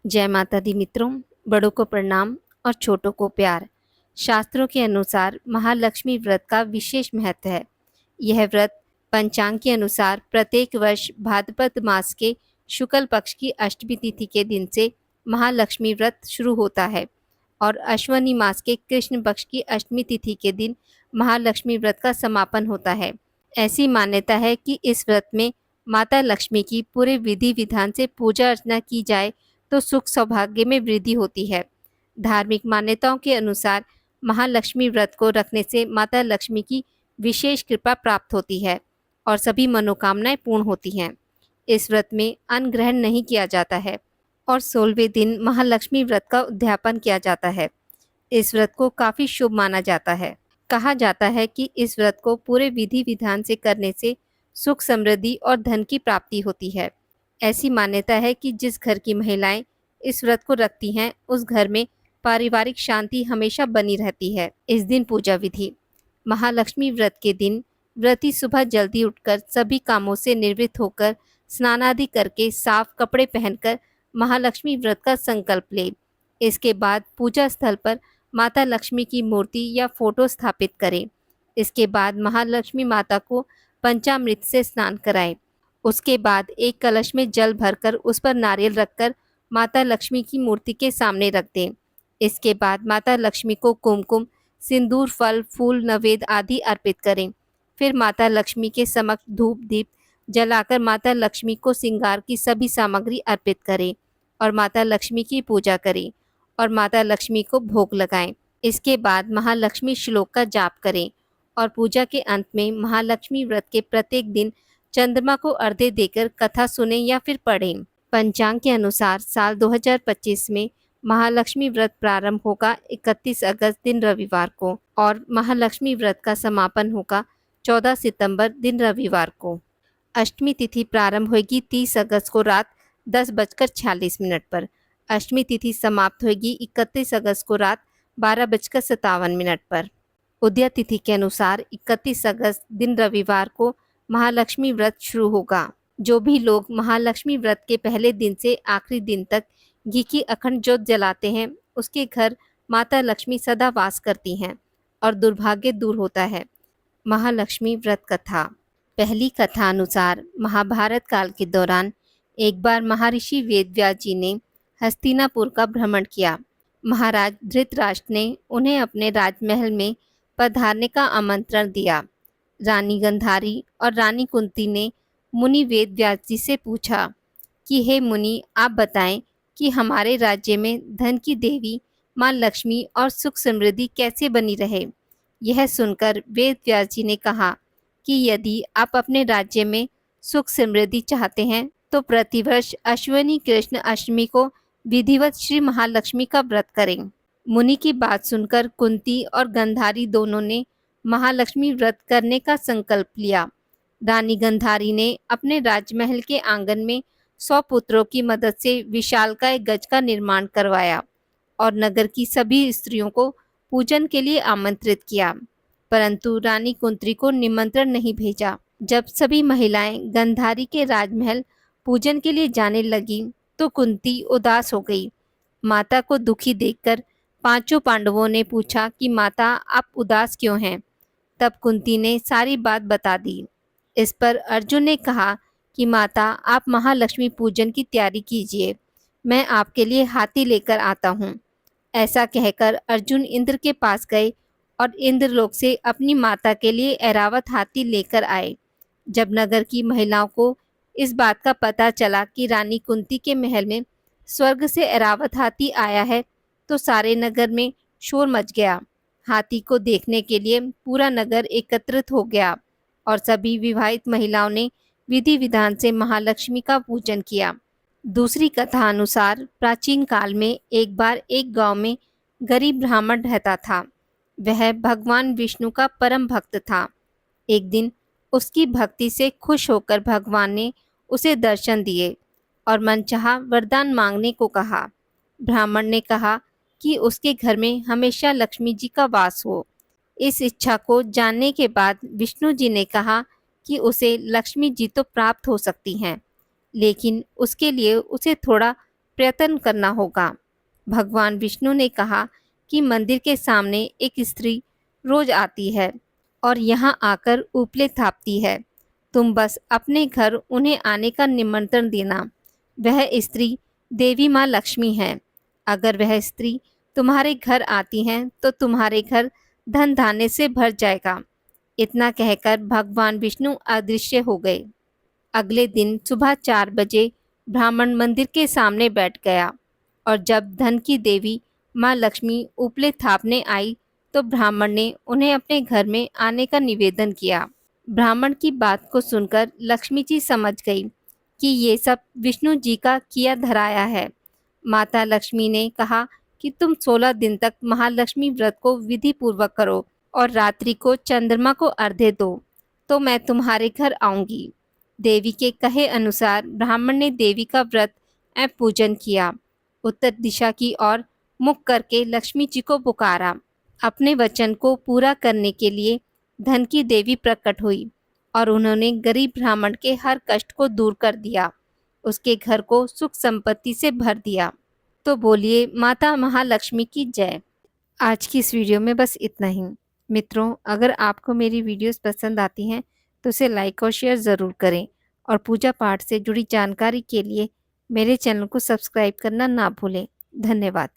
जय माता दी मित्रों, बड़ों को प्रणाम और छोटों को प्यार। शास्त्रों के अनुसार महालक्ष्मी व्रत का विशेष महत्व है। यह व्रत पंचांग के अनुसार प्रत्येक वर्ष भाद्रपद मास के शुक्ल पक्ष की अष्टमी तिथि के दिन से महालक्ष्मी व्रत शुरू होता है और अश्वनी मास के कृष्ण पक्ष की अष्टमी तिथि के दिन महालक्ष्मी व्रत का समापन होता है। ऐसी मान्यता है कि इस व्रत में माता लक्ष्मी की पूरे विधि विधान से पूजा अर्चना की जाए तो सुख सौभाग्य में वृद्धि होती है। धार्मिक मान्यताओं के अनुसार महालक्ष्मी व्रत को रखने से माता लक्ष्मी की विशेष कृपा प्राप्त होती है और सभी मनोकामनाएं पूर्ण होती हैं। इस व्रत में अन्न ग्रहण नहीं किया जाता है और 16वें दिन महालक्ष्मी व्रत का उद्यापन किया जाता है। इस व्रत को काफी शुभ माना जाता है। कहा जाता है कि इस व्रत को पूरे विधि विधान से करने से सुख समृद्धि और धन की प्राप्ति होती है। ऐसी मान्यता है कि जिस घर की महिलाएं इस व्रत को रखती हैं उस घर में पारिवारिक शांति हमेशा बनी रहती है। इस दिन पूजा विधि। महालक्ष्मी व्रत के दिन व्रती सुबह जल्दी उठकर सभी कामों से निवृत्त होकर स्नान आदि करके साफ कपड़े पहनकर महालक्ष्मी व्रत का संकल्प ले। इसके बाद पूजा स्थल पर माता लक्ष्मी की मूर्ति या फोटो स्थापित करें। इसके बाद महालक्ष्मी माता को पंचामृत से स्नान कराएं। उसके बाद एक कलश में जल भरकर उस पर नारियल रखकर माता लक्ष्मी की मूर्ति के सामने रख दें। इसके बाद माता लक्ष्मी को कुमकुम, सिंदूर, फल, फूल, नवेद आदि अर्पित करें। फिर माता लक्ष्मी के समक्ष धूप दीप जलाकर माता लक्ष्मी को श्रृंगार की सभी सामग्री अर्पित करें और माता लक्ष्मी की पूजा करें और माता लक्ष्मी को भोग लगाएं। इसके बाद महालक्ष्मी श्लोक का जाप करें और पूजा के अंत में महालक्ष्मी व्रत के प्रत्येक दिन चंद्रमा को अर्घ्य देकर कथा सुने या फिर पढ़ें। पंचांग के अनुसार साल 2025 में महालक्ष्मी व्रत प्रारंभ होगा 31 अगस्त दिन रविवार को और महालक्ष्मी व्रत का समापन होगा 14 सितंबर दिन रविवार को। अष्टमी तिथि प्रारंभ होगी 30 अगस्त को रात 10:46 पर। अष्टमी तिथि समाप्त होगी 31 अगस्त को रात 12:57 पर। उदया तिथि के अनुसार 31 अगस्त दिन रविवार को महालक्ष्मी व्रत शुरू होगा। जो भी लोग महालक्ष्मी व्रत के पहले दिन से आखिरी दिन तक घी की अखंड ज्योत जलाते हैं उसके घर माता लक्ष्मी सदा वास करती हैं और दुर्भाग्य दूर होता है। महालक्ष्मी व्रत कथा। पहली कथा अनुसार महाभारत काल के दौरान एक बार महर्षि वेदव्यास जी ने हस्तिनापुर का भ्रमण किया। महाराज धृतराष्ट्र ने उन्हें अपने राजमहल में पधारने का आमंत्रण दिया। रानी गंधारी और रानी कुंती ने मुनि वेदव्यास जी से पूछा कि हे मुनि, आप बताएं कि हमारे राज्य में धन की देवी मां लक्ष्मी और सुख समृद्धि कैसे बनी रहे। यह सुनकर वेदव्यास जी ने कहा कि यदि आप अपने राज्य में सुख समृद्धि चाहते हैं तो प्रतिवर्ष अश्विनी कृष्ण अष्टमी को विधिवत श्री महालक्ष्मी का व्रत करें। मुनि की बात सुनकर कुंती और गंधारी दोनों ने महालक्ष्मी व्रत करने का संकल्प लिया। रानी गंधारी ने अपने राजमहल के आंगन में 100 पुत्रों की मदद से विशालकाय गज का निर्माण करवाया और नगर की सभी स्त्रियों को पूजन के लिए आमंत्रित किया, परंतु रानी कुंती को निमंत्रण नहीं भेजा। जब सभी महिलाएं गंधारी के राजमहल पूजन के लिए जाने लगी तो कुंती उदास हो गई। माता को दुखी देखकर पांचों पांडवों ने पूछा कि माता, आप उदास क्यों हैं? तब कुंती ने सारी बात बता दी। इस पर अर्जुन ने कहा कि माता, आप महालक्ष्मी पूजन की तैयारी कीजिए, मैं आपके लिए हाथी लेकर आता हूँ। ऐसा कहकर अर्जुन इंद्र के पास गए और इंद्रलोक से अपनी माता के लिए ऐरावत हाथी लेकर आए। जब नगर की महिलाओं को इस बात का पता चला कि रानी कुंती के महल में स्वर्ग से ऐरावत हाथी आया है तो सारे नगर में शोर मच गया। हाथी को देखने के लिए पूरा नगर एकत्रित हो गया और सभी विवाहित महिलाओं ने विधि विधान से महालक्ष्मी का पूजन किया। दूसरी कथा अनुसार प्राचीन काल में एक बार एक गांव में गरीब ब्राह्मण रहता था। वह भगवान विष्णु का परम भक्त था। एक दिन उसकी भक्ति से खुश होकर भगवान ने उसे दर्शन दिए और मनचाहा वरदान मांगने को कहा। ब्राह्मण ने कहा कि उसके घर में हमेशा लक्ष्मी जी का वास हो। इस इच्छा को जानने के बाद विष्णु जी ने कहा कि उसे लक्ष्मी जी तो प्राप्त हो सकती हैं, लेकिन उसके लिए उसे थोड़ा प्रयत्न करना होगा। भगवान विष्णु ने कहा कि मंदिर के सामने एक स्त्री रोज आती है और यहाँ आकर उपले थापती है। तुम बस अपने घर उन्हें आने का निमंत्रण देना। वह स्त्री देवी माँ लक्ष्मी है। अगर वह स्त्री तुम्हारे घर आती हैं तो तुम्हारे घर धन धान्य से भर जाएगा। इतना कहकर भगवान विष्णु अदृश्य हो गए। अगले दिन सुबह 4 बजे ब्राह्मण मंदिर के सामने बैठ गया और जब धन की देवी माँ लक्ष्मी उपले थापने आई तो ब्राह्मण ने उन्हें अपने घर में आने का निवेदन किया। ब्राह्मण की बात को सुनकर लक्ष्मी जी समझ गई कि ये सब विष्णु जी का किया धराया है। माता लक्ष्मी ने कहा कि तुम 16 दिन तक महालक्ष्मी व्रत को विधि पूर्वक करो और रात्रि को चंद्रमा को अर्घ्य दो, तो मैं तुम्हारे घर आऊंगी। देवी के कहे अनुसार ब्राह्मण ने देवी का व्रत एवं पूजन किया। उत्तर दिशा की ओर मुख करके लक्ष्मी जी को पुकारा। अपने वचन को पूरा करने के लिए धन की देवी प्रकट हुई और उन्होंने गरीब ब्राह्मण के हर कष्ट को दूर कर दिया, उसके घर को सुख संपत्ति से भर दिया। तो बोलिए माता महालक्ष्मी की जय। आज की इस वीडियो में बस इतना ही। मित्रों, अगर आपको मेरी वीडियोस पसंद आती हैं तो उसे लाइक और शेयर ज़रूर करें और पूजा पाठ से जुड़ी जानकारी के लिए मेरे चैनल को सब्सक्राइब करना ना भूलें। धन्यवाद।